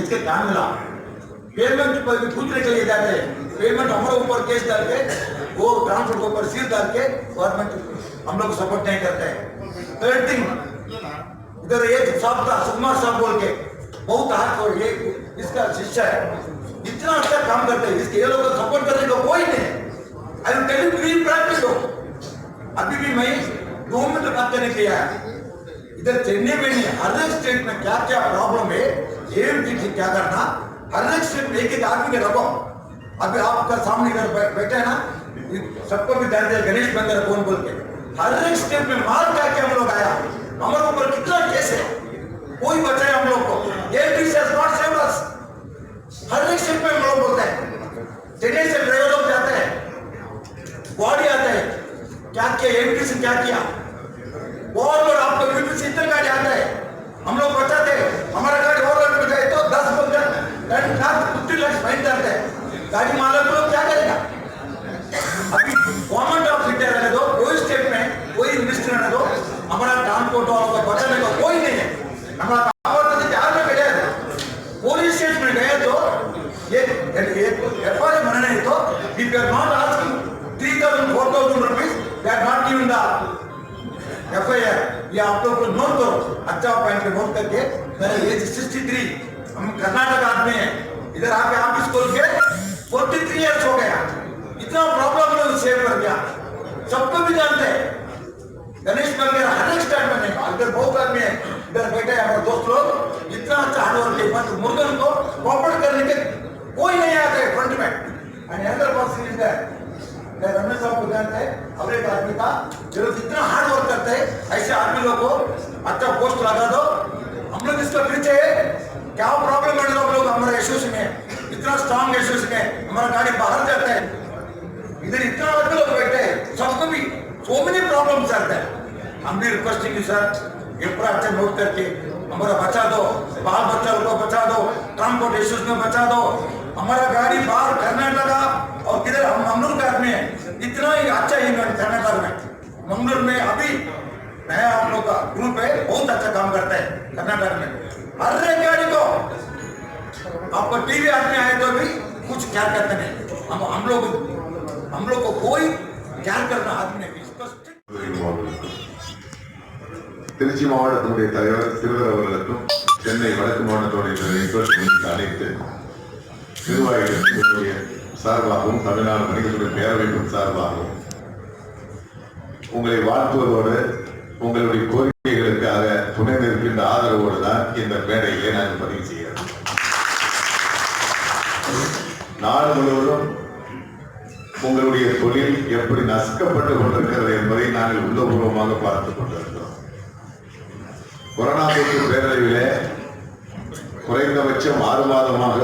इसके काम मिला पेमेंट पर भी पूछने के लिए जाते हैं, पेमेंट हमारे ऊपर केस डाल के वो ट्रांसपोर्ट के ऊपर सील डाल के गवर्नमेंट हम लोग सपोर्ट नहीं करते हैं। थर्ड थिंग, इधर एक साहब था सुकुमार साहब बोल के, बहुत हाथ और ये इसका शिष्य है, इतना अच्छा काम करते हैं, इसके ये लोग सपोर्ट करने को कोई नहीं। I will tell you please practice हो। अभी भी मैं 2 मिनट बात करने के लिए आया। इधर चेन्नई में नहीं, हर एक स्टेट में क्या क्या प्रॉब्लम है, एएमटी क्या करना, हर एक स्टेट में एक एक आदमी के रखो। अभी आपका सामने इधर बैठे ना, सबको भी ध्यान दिया गणेश बंदर कौन बोल के, हर एक स्टेट में मार करके हम लोग आया, हमारे ऊपर कितना केस है, कोई बचाए हम लोग को। हर एक स्टेट में हम लोग बोलते हैं, चेन्नई से ड्राइवर लोग जाते हैं, बॉडी आते हैं, क्या किया एमपी से क्या किया, और लोग आपको यूपी से इतने गाड़ी आता है, हम लोग बचाते हैं, हमारा गाड़ी और लोग जाए तो 10-15 लाख फाइन करते हैं, गाड़ी मालिक लोग क्या करेगा। अभी गवर्नमेंट ऑफ इंडिया रहने दो, कोई स्टेट में कोई मिनिस्टर रहने दो, हमारा ट्रांसपोर्ट और बचाने को कोई नहीं है। हमारा पुलिस स्टेशन में गए तो ये एफआईआर बनने नहीं तो if you are not asking 3,000-4,000 rupees, they are not giving the FIR। ये आप लोग को नोट करो, अच्छा पॉइंट पे नोट करके। मेरा एज 63, हम कर्नाटक आदमी हैं, इधर आके ऑफिस खोल के 43 इयर्स हो गया, इतना प्रॉब्लम में सेव कर दिया, सबको भी जानते हैं। गणेश वगैरह हर एक स्टार्ट में नहीं, इधर बहुत आदमी है, इधर बैठे हमारे दोस्त लोग, इतना अच्छा हार्डवर्क है, बस मुर्गन को कॉपरेट करने के कोई नहीं आता है फ्रंट में। रमेश साहब को जानते हैं, और एक आदमी था जो इतना हार्ड वर्क करते हैं, ऐसे आदमी लोग को अच्छा पोस्ट लगा दो। हम लोग इसका पीछे क्या प्रॉब्लम है, हम लोग हमारे एसोसिएशन में इतना स्ट्रॉन्ग एसोसिएशन है, हमारा गाड़ी बाहर जाता है, इधर इतना आदमी लोग बैठे हैं, सबको भी सो मेनी प्रॉब्लम चलते हैं। हम भी रिक्वेस्टिंग सर, ये पूरा अच्छा नोट करके हमारा बचा दो, बाल बच्चा को बचा दो, ट्रांसपोर्ट इश्यूज में बचा दो, हमारा गाड़ी बाहर कर्नाटक और किधर हम मंगलूर का आदमी है, इतना ही अच्छा इवेंट कर्नाटक में, मंगलूर में अभी नया आप लोग का ग्रुप है, बहुत अच्छा काम करता है कर्नाटक में। हर एक गाड़ी को आपको टीवी आदमी आए तो भी कुछ क्या करते नहीं, हम लोग को कोई क्या करना आदमी नहीं। திருச்சி மாவட்டத்தினுடைய தலைவர் சிறுவர் அவர்களுக்கும் சென்னை வடக்கு மாவட்டத்துடைய அனைத்து நிர்வாகிகளுடைய சார்பாகவும் தமிழ்நாடு வணிகத்துறை பேரவைக்கும் சார்பாகவும் உங்களை வாழ்த்துவதோடு உங்களுடைய கோரிக்கைகளுக்காக துணை நிற்கின்ற ஆதரவோடு தான் இந்த மேடையிலே நாங்கள் பதிவு செய்கிறோம். நாடு முழுவதும் உங்களுடைய தொழில் எப்படி நசுக்கப்பட்டு கொண்டிருக்கிறது என்பதை நாங்கள் உள்ளபூர்வமாக பார்த்துக் கொண்டிருக்கிறோம். கொரோனா தொற்று பேரழிவிலே குறைந்தபட்சம் 6 மாதமாக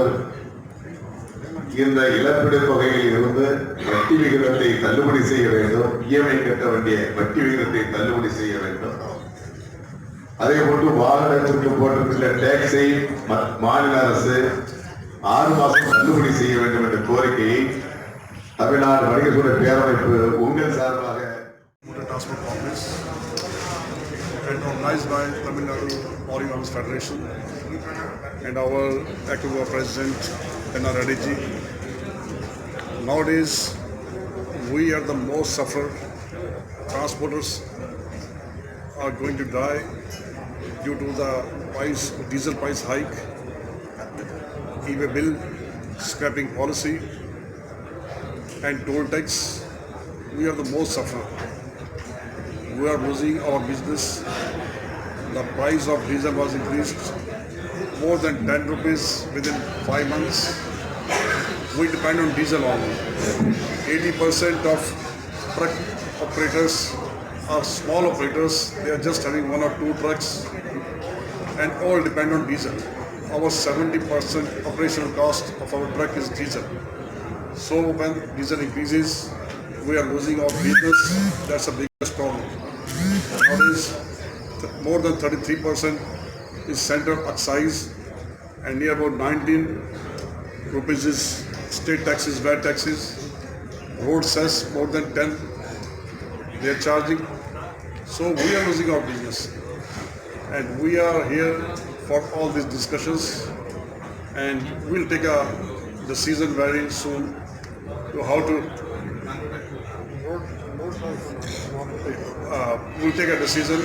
இந்த இழப்பீடு தொகையில் இருந்து வட்டி விகிதத்தை தள்ளுபடி செய்ய வேண்டும், இஎம்ஐ கட்ட வேண்டிய வட்டி விகிதத்தை தள்ளுபடி செய்ய வேண்டும். அதே போன்று வாகனத்திற்கு போட்டிருக்கின்ற டேக்ஸை மாநில அரசு 6 மாதம் தள்ளுபடி செய்ய வேண்டும் என்ற கோரிக்கையை தமிழ்நாடு வணிகத்துறை பேரமைப்பு உங்கள் சார்பாக and organized by Tamil Nadu Lorry Owners Federation and our active president N.R. Reddy ji. Nowadays, we are the most suffered. Transporters are going to die due to the diesel price hike, e-way bill, scrapping policy, and toll tax. We are the most suffered. We are losing our business. The price of diesel was increased more than 10 rupees within 5 months. We depend on diesel only. 80% of truck operators are small operators. They are just having 1 or 2 trucks and all depend on diesel. Our 70% operational cost of our truck is diesel. So when diesel increases, we are losing our business. That's the biggest problem. Nowadays, more than 33% is central excise and near about 19 rupees is state taxes, VAT taxes. Road cess more than 10 they are charging. So we are losing our business. And we are here for all these discussions and we'll take a decision very soon to how to we'll take a decision.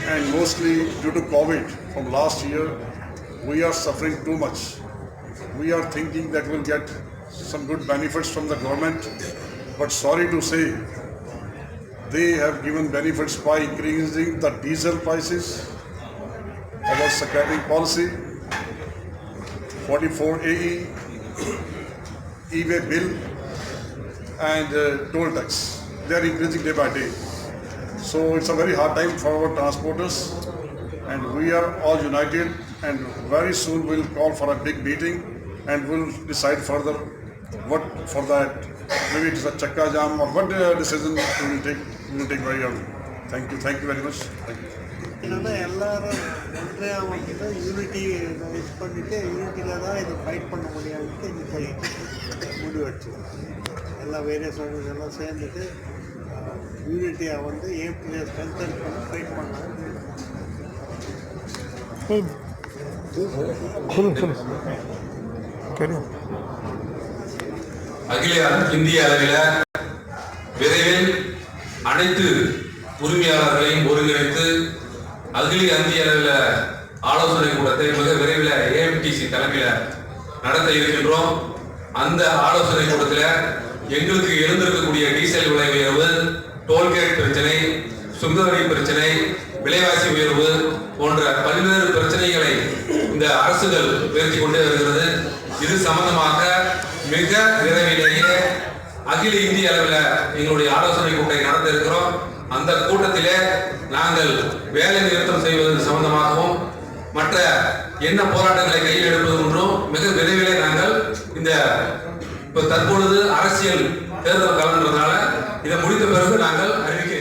And mostly due to COVID from last year, we are suffering too much. We are thinking that we'll get some good benefits from the government, but sorry to say, they have given benefits by increasing the diesel prices, our scrapping policy, 44 AE, e-way bill, and toll tax. They are increasing day by day. So it's a very hard time for our transporters, and we are all united, and very soon we'll call for a big meeting and we'll decide further what for that. Maybe it's a chakka jam or what decision we will take very early. Thank you very much. Thank you. என்னன்னா எல்லாரும் ஒன்றையாக வந்து unity இது பண்ணிட்டு யூனிட்டியில் தான் இது fight பண்ண முடியாதுன்ட்டு இன்னைக்கு முடிவெடுச்சு எல்லா வேரியஸ் ஆர்கனைஸ் எல்லாம் சேர்ந்துட்டு யூனிட்டியை வந்து ஏப்ரல் ஸ்ட்ரென்தன் பண்ணி ஃபைட் பண்ணாங்க. அகில இந்திய அளவில் விரைவில் அனைத்து உரிமையாளர்களையும் ஒருங்கிணைத்து அகில இந்திய அளவில் ஆலோசனை கூட்டத்தை மிக விரைவில் ஏஎம்டிசி தலைமையில் நடத்த இருக்கின்றோம். அந்த ஆலோசனை கூட்டத்தில் எங்களுக்கு எழுந்திருக்கக்கூடிய டீசல் விலை உயர்வு, டோல்கேட் பிரச்சனை, சுங்கவரி பிரச்சனை, விலைவாசி உயர்வு போன்ற பல்வேறு பிரச்சனைகளை இந்த அரசுகள் உயர்த்தி கொண்டே வருகிறது. இது சம்பந்தமாக மிக விரைவிலேயே அகில இந்திய அளவில் எங்களுடைய ஆலோசனை கூட்டத்தை நடத்த இருக்கிறோம். அந்த கூட்டத்திலே நாங்கள் வேலை நிறுத்தம் செய்வது சம்பந்தமாகவும் மற்ற என்ன போராட்டங்களை கையில் எடுப்பது என்றும் மிக விரைவிலே நாங்கள் இந்த தற்பொழுது அரசியல் தேர்தல் காலன்றதுனால இதை முடித்த பிறகு நாங்கள் அறிவிக்க